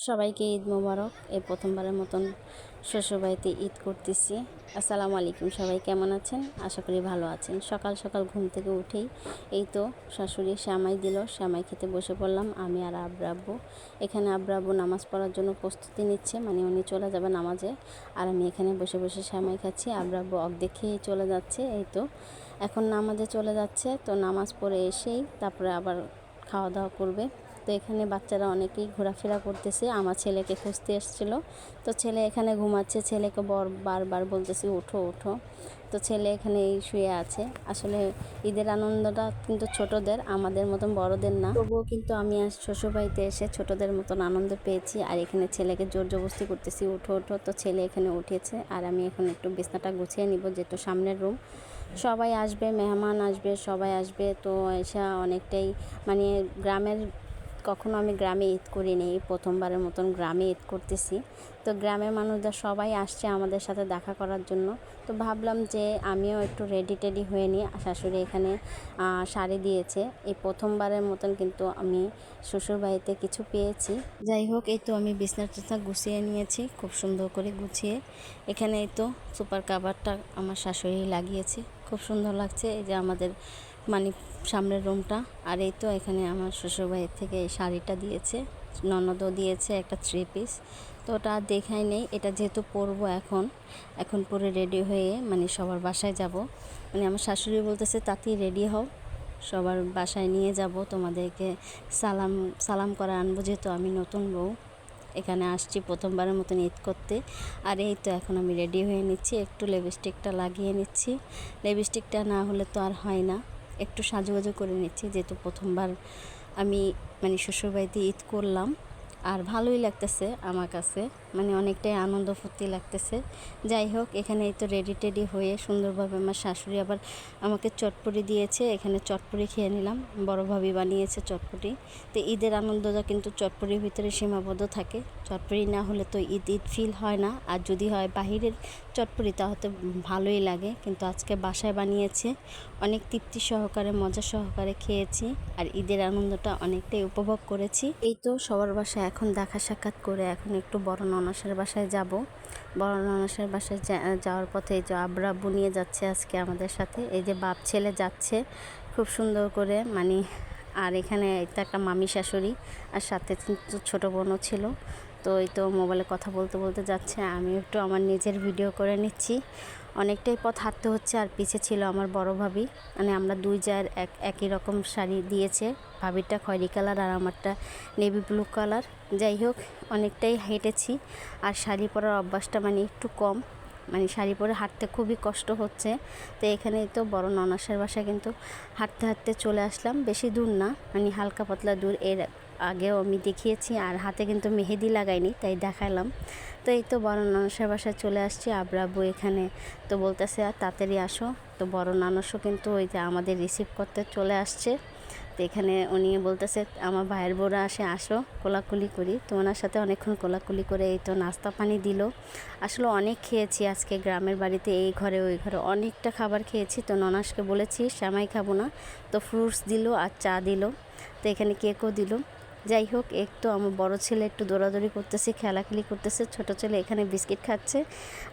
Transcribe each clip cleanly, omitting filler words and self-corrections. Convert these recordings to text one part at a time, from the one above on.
সবাইকে ঈদ মোবারক। এই প্রথমবারের মতন শ্বশুরবাড়িতে ঈদ করতেছি। আসসালামু আলাইকুম, সবাই কেমন আছেন? আশা করি ভালো আছেন। সকাল সকাল ঘুম থেকে উঠেই এই তো শাশুড়ি সেমাই দিল, সেমাই খেতে বসে পড়লাম আমি আর আব্বু। এখানে আব্বু নামাজ পড়ার জন্য প্রস্তুতি নিচ্ছে, মানে উনি চলে যাবে নামাজে, আর আমি এখানে বসে বসে সেমাই খাচ্ছি। আব্বু অর্ধেক খেয়ে চলে যাচ্ছে। এই তো এখন নামাজে চলে যাচ্ছে, তো নামাজ পড়ে এসেই তারপরে আবার খাওয়া দাওয়া করবে। তো এখানে বাচ্চারা অনেকেই ঘোরাফেরা করতেছে, আমার ছেলেকে খুঁজতে এসেছিলো। তো ছেলে এখানে ঘুমাচ্ছে, ছেলেকে বারবার বলতেছি ওঠো ওঠো। তো ছেলে এখানে শুয়ে আছে। আসলে ঈদের আনন্দটা কিন্তু ছোটদের, আমাদের মতন বড়দের না। তবুও কিন্তু আমি আজ শ্বশুরবাড়িতে এসে ছোটদের মতন আনন্দ পেয়েছি। আর এখানে ছেলেকে জোর জবরদস্তি করতেছি ওঠো ওঠো। তো ছেলে এখানে উঠেছে, আর আমি এখন একটু বিছনাটা গুছিয়ে নিব, যেহেতু সামনের রুম। সবাই আসবে, মেহমান আসবে, সবাই আসবে। তো এসে অনেকটাই মানে গ্রামের, কখনো আমি গ্রামে ঈদ করিনি, প্রথমবারের মতন গ্রামে ঈদ করতেছি। তো গ্রামের মানুষরা সবাই আসছে আমাদের সাথে দেখা করার জন্য। তো ভাবলাম যে আমিও একটু রেডি টেডি হয়ে নিই। শাশুড়ি এখানে শাড়ি দিয়েছে। এই প্রথমবারের মতন কিন্তু আমি শ্বশুরবাড়িতে কিছু পেয়েছি। যাই হোক, এই তো আমি বিছনাটা গুছিয়ে নিয়েছি, খুব সুন্দর করে গুছিয়ে। এখানে এই তো সুপার কাভারটা আমার শাশুড়ি লাগিয়েছে, খুব সুন্দর লাগছে। এই যে আমাদের মানে সামনের রুমটা। আর এই তো এখানে আমার শ্বশুরবাড়ির থেকে এই শাড়িটা দিয়েছে, ননদও দিয়েছে একটা 3 পিস। তো ওটা দেখাই নেই, এটা যেহেতু পরবো এখন পরে রেডি হয়ে মানে সবার বাসায় যাব। মানে আমার শাশুড়ি বলতেছে তাতেই রেডি হও, সবার বাসায় নিয়ে যাব, তোমাদেরকে সালাম সালাম করে আনবো, যেহেতু আমি নতুন বউ এখানে আসছি প্রথমবারের মতন ঈদ করতে। আর এই তো এখন আমি রেডি হয়ে নিচ্ছি, একটু লিপস্টিকটা লাগিয়ে নিচ্ছি। লিপস্টিকটা না হলে তো আর হয় না, একটু সাজুগুজু করে নিচ্ছি, যেহেতু প্রথমবার আমি মানে শ্বশুরবাড়িতে ঈদ করলাম। আর ভালোই লাগতেছে আমার কাছে, মানে অনেকটাই আনন্দ ফুর্তি লাগতেছে। যাই হোক, এখানে এই তো রেডি টেডি হয়ে সুন্দরভাবে আমার শাশুড়ি আবার আমাকে চটপটি দিয়েছে, এখানে চটপটি খেয়ে নিলাম। বড় ভাবি বানিয়েছে চটপটি। তো ঈদের আনন্দটা কিন্তু চটপটির ভিতরে সীমাবদ্ধ থাকে। চটপটি না হলে তো ঈদ ঈদ ফিল হয় না। আর যদি হয় বাহিরের চটপটি তাহলে ভালোই লাগে, কিন্তু আজকে বাসায় বানিয়েছে, অনেক তৃপ্তি সহকারে মজা সহকারে খেয়েছি। আর ঈদের আনন্দটা অনেকটাই উপভোগ করেছি। এই তো সবার বাসায় এখন দেখা সাক্ষাৎ করে এখন একটু বড় ননাসের বাসায় যাব। বড় ননাসের বাসায় যাওয়ার পথে এই যে আব্বু নিয়ে যাচ্ছে আজকে আমাদের সাথে। এই যে বাপ ছেলে যাচ্ছে খুব সুন্দর করে মানে। আর এখানে এটা একটা মামি শাশুড়ি, আর সাথে কিন্তু ছোটো বোনও ছিল। তো এই তো মোবাইলে কথা বলতে বলতে যাচ্ছে, আমি একটু আমার নিজের ভিডিও করে নিচ্ছি। অনেকটাই পথ হাঁটতে হচ্ছে। আর পিছে ছিল আমার বড় ভাবি, মানে আমরা দুই জায়ের একই রকম শাড়ি দিয়েছে। ভাবিরটা খয়েরি কালার আর আমারটা নেভি ব্লু কালার। যাই হোক, অনেকটাই হেঁটেছি। আর শাড়ি পরার অভ্যাসটা মানে একটু কম, মানে শাড়ি পরে হাঁটতে খুবই কষ্ট হচ্ছে। তো এখানেই তো বড় ননাসের বাসায় কিন্তু হাঁটতে হাঁটতে চলে আসলাম। বেশি দূর না, মানে হালকা পাতলা দূর। এর আগেও আমি দেখিয়েছি, আর হাতে কিন্তু মেহেদি লাগাইনি, তাই দেখালাম। তো এই তো বড় ননাসের বাসায় চলে আসছি। আব্বু এখানে তো বলতেছে আর তাড়াতাড়ি আসো। তো বড় ননাসও কিন্তু ওই যে আমাদের রিসিভ করতে চলে আসছে। তো এখানে উনি বলতেছে আমার ভাইয়ের বউরা আসো কোলাকুলি করি। তো ওনার সাথে অনেকক্ষণ কোলাকুলি করে এই তো নাস্তা পানি দিল। আসলে অনেক খেয়েছি আজকে গ্রামের বাড়িতে, এই ঘরে ওই ঘরে অনেকটা খাবার খেয়েছি। তো ননাসকে বলেছি সেমাই খাবো না, তো ফ্রুটস দিল আর চা দিল। তো এখানে কেকও দিল। যাই হোক, একটু আমার বড় ছেলে একটু দৌড়াদৌড়ি করতেছে, খেলাখেলি করতেছে, ছোট ছেলে এখানে বিস্কিট খাচ্ছে।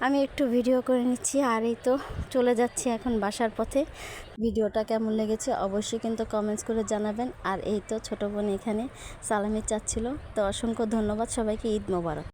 আমি একটু ভিডিও করে নিচ্ছি। আর এই তো চলে যাচ্ছি এখন বাসার পথে। ভিডিওটা কেমন লেগেছে অবশ্যই কিন্তু কমেন্টস করে জানাবেন। আর এই তো ছোটো বোন এখানে সালামি চাচ্ছিল। তো অসংখ্য ধন্যবাদ সবাইকে, ঈদ মোবারক।